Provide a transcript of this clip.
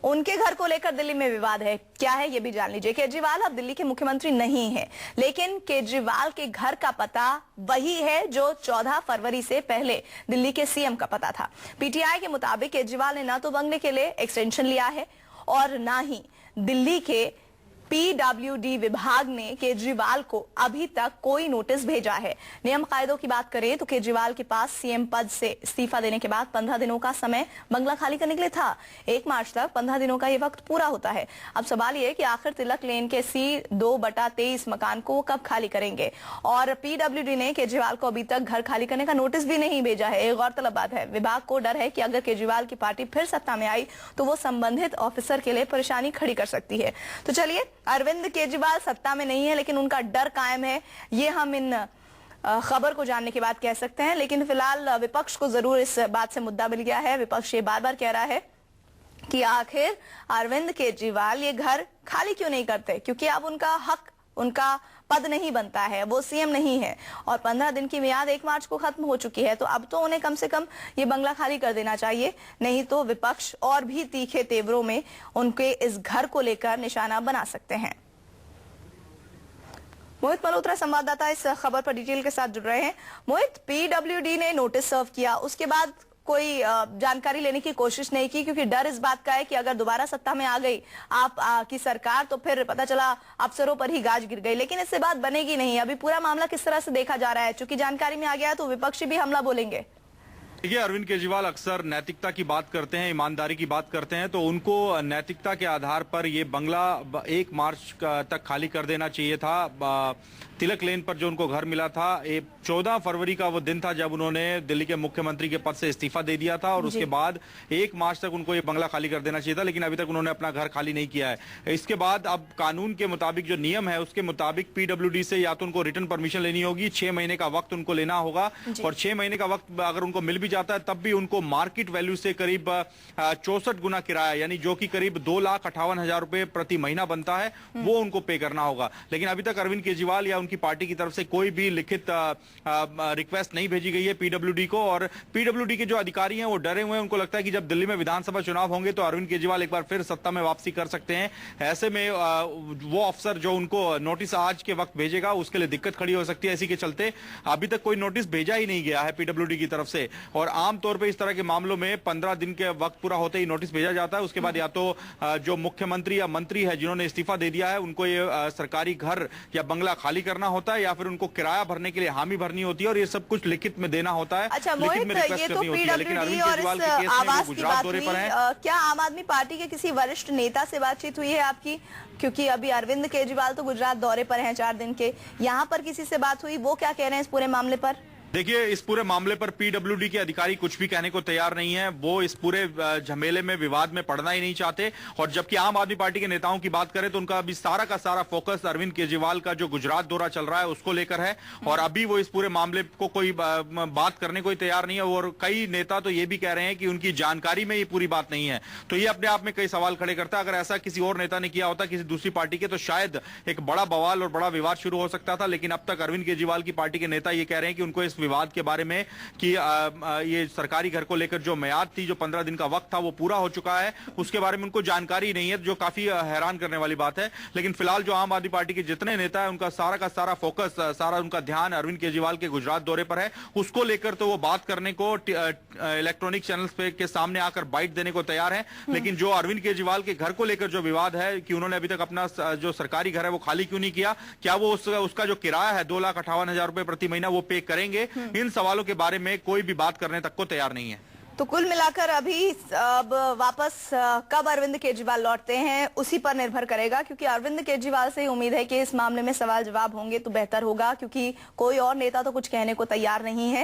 उनके घर को लेकर दिल्ली में विवाद है। क्या है ये भी जान लीजिए। केजरीवाल अब दिल्ली के मुख्यमंत्री नहीं है, लेकिन केजरीवाल के घर का पता वही है जो 14 फरवरी से पहले दिल्ली के सीएम का पता था। पीटीआई के मुताबिक केजरीवाल ने न तो बंगले के लिए एक्सटेंशन लिया है और न ही दिल्ली के पीडब्ल्यूडी विभाग ने केजरीवाल को अभी तक कोई नोटिस भेजा है। नियम कायदों की बात करें तो केजरीवाल के पास सीएम पद से इस्तीफा देने के बाद 15 दिनों का समय बंगला खाली करने के लिए था। 1 मार्च तक 15 दिनों का ये वक्त पूरा होता है। अब सवाल ये कि आखिर तिलक लेन के C2/23 मकान को कब खाली करेंगे, और पीडब्ल्यूडी ने केजरीवाल को अभी तक घर खाली करने का नोटिस भी नहीं भेजा है। एक गौरतलब बात है, विभाग को डर है कि अगर केजरीवाल की पार्टी फिर सत्ता में आई तो वो संबंधित ऑफिसर के लिए परेशानी खड़ी कर सकती है। तो चलिए, अरविंद केजरीवाल सत्ता में नहीं है लेकिन उनका डर कायम है, ये हम इन खबर को जानने के बाद कह सकते हैं। लेकिन फिलहाल विपक्ष को जरूर इस बात से मुद्दा मिल गया है। विपक्ष ये बार बार कह रहा है कि आखिर अरविंद केजरीवाल ये घर खाली क्यों नहीं करते, क्योंकि अब उनका हक, उनका पद नहीं बनता है, वो सीएम नहीं है और 15 दिन की मियाद 1 मार्च को खत्म हो चुकी है। तो अब तो उन्हें कम से कम ये बंगला खाली कर देना चाहिए, नहीं तो विपक्ष और भी तीखे तेवरों में उनके इस घर को लेकर निशाना बना सकते हैं। मोहित मल्होत्रा संवाददाता इस खबर पर डिटेल के साथ जुड़ रहे हैं। मोहित, पीडब्ल्यूडी ने नोटिस सर्व किया, उसके बाद कोई जानकारी लेने की कोशिश नहीं की, क्योंकि डर इस बात का है कि अगर दोबारा सत्ता में आ गई की सरकार तो फिर पता चला अफसरों पर ही गाज गिर गई। लेकिन इससे बात बनेगी नहीं। अभी पूरा मामला किस तरह से देखा जा रहा है? चूंकि जानकारी में आ गया तो विपक्षी भी हमला बोलेंगे। देखिए, अरविंद केजरीवाल अक्सर नैतिकता की बात करते हैं, ईमानदारी की बात करते हैं, तो उनको नैतिकता के आधार पर ये बंगला 1 मार्च तक खाली कर देना चाहिए था। तिलक लेन पर जो उनको घर मिला था, 14 फरवरी का वो दिन था जब उन्होंने दिल्ली के मुख्यमंत्री के पद से इस्तीफा दे दिया था और उसके बाद 1 मार्च तक उनको ये बंगला खाली कर देना चाहिए था, लेकिन अभी तक उन्होंने अपना घर खाली नहीं किया है। इसके बाद अब कानून के मुताबिक जो नियम है उसके मुताबिक पीडब्ल्यूडी से या तो उनको रिटर्न परमिशन लेनी होगी, 6 महीने का वक्त उनको लेना होगा और 6 महीने का वक्त अगर उनको मिल भी जाता है तब भी उनको मार्केट वैल्यू से करीब 64 गुना किराया, यानी जो कि करीब 2,58,000 रुपए प्रति महीना बनता है, वो उनको पे करना होगा। लेकिन अभी तक अरविंद केजरीवाल या उनकी पार्टी की तरफ से कोई भी लिखित रिक्वेस्ट नहीं भेजी गई है पीडब्ल्यूडी को, और पीडब्ल्यूडी के जो अधिकारी हैं वो डरे हुए हैं। उनको लगता है कि जब दिल्ली में विधानसभा चुनाव होंगे तो अरविंद केजरीवाल एक बार फिर सत्ता में वापसी कर सकते हैं। ऐसे में वो अफसर जो उनको नोटिस आज के वक्त भेजेगा उसके लिए दिक्कत खड़ी हो सकती है। इसी के चलते अभी तक कोई नोटिस भेजा ही नहीं गया है पीडब्ल्यूडी की तरफ से, और आमतौर पर इस तरह के मामलों में 15 दिन के वक्त पूरा होते ही नोटिस भेजा जाता है। उसके बाद या तो जो मुख्यमंत्री या मंत्री है जिन्होंने इस्तीफा दे दिया है उनको ये सरकारी घर या बंगला खाली करना होता है, या फिर उनको किराया भरने के लिए हामी भरनी होती है, और ये सब कुछ लिखित में देना होता है। अच्छा मोहित, ये तो पीडब्ल्यूडी और इस आवास की बात हुई, क्या आम आदमी पार्टी के किसी वरिष्ठ नेता से बातचीत हुई है आपकी? क्योंकि अभी अरविंद केजरीवाल तो गुजरात दौरे पर हैं 4 दिन के, यहाँ पर किसी से बात हुई? वो क्या कह रहे हैं इस पूरे मामले पर? देखिए, इस पूरे मामले पर पीडब्ल्यूडी के अधिकारी कुछ भी कहने को तैयार नहीं है। वो इस पूरे झमेले में, विवाद में पड़ना ही नहीं चाहते, और जबकि आम आदमी पार्टी के नेताओं की बात करें तो उनका अभी सारा का सारा फोकस अरविंद केजरीवाल का जो गुजरात दौरा चल रहा है उसको लेकर है, और अभी वो इस पूरे मामले को कोई बात करने को तैयार नहीं है। और कई नेता तो ये भी कह रहे हैं कि उनकी जानकारी में ये पूरी बात नहीं है। तो ये अपने आप में कई सवाल खड़े करता है। अगर ऐसा किसी और नेता ने किया होता, किसी दूसरी पार्टी के, तो शायद एक बड़ा बवाल और बड़ा विवाद शुरू हो सकता था। लेकिन अब तक अरविंद केजरीवाल की पार्टी के नेता ये कह रहे हैं कि उनको इस विवाद के बारे में कि ये सरकारी घर को लेकर जो मियाद थी, जो 15 दिन का वक्त था, वो पूरा हो चुका है, उसके बारे में उनको जानकारी नहीं है, जो काफी हैरान करने वाली बात है। लेकिन फिलहाल जो आम आदमी पार्टी के जितने नेता है उनका सारा का सारा फोकस, सारा उनका ध्यान अरविंद केजरीवाल के गुजरात दौरे पर है। उसको लेकर तो वो बात करने को इलेक्ट्रॉनिक चैनल्स पे के सामने आकर बाइट देने को तैयार है। लेकिन जो अरविंद केजरीवाल के घर को लेकर जो विवाद है कि उन्होंने अभी तक अपना जो सरकारी घर है वो खाली क्यों नहीं किया, क्या वो उसका जो किराया है 2,58,000 रुपए प्रति महीना वो पे करेंगे, इन सवालों के बारे में कोई भी बात करने तक को तैयार नहीं है। तो कुल मिलाकर अभी अब वापस कब अरविंद केजरीवाल लौटते हैं उसी पर निर्भर करेगा, क्योंकि अरविंद केजरीवाल से उम्मीद है कि इस मामले में सवाल जवाब होंगे तो बेहतर होगा, क्योंकि कोई और नेता तो कुछ कहने को तैयार नहीं है।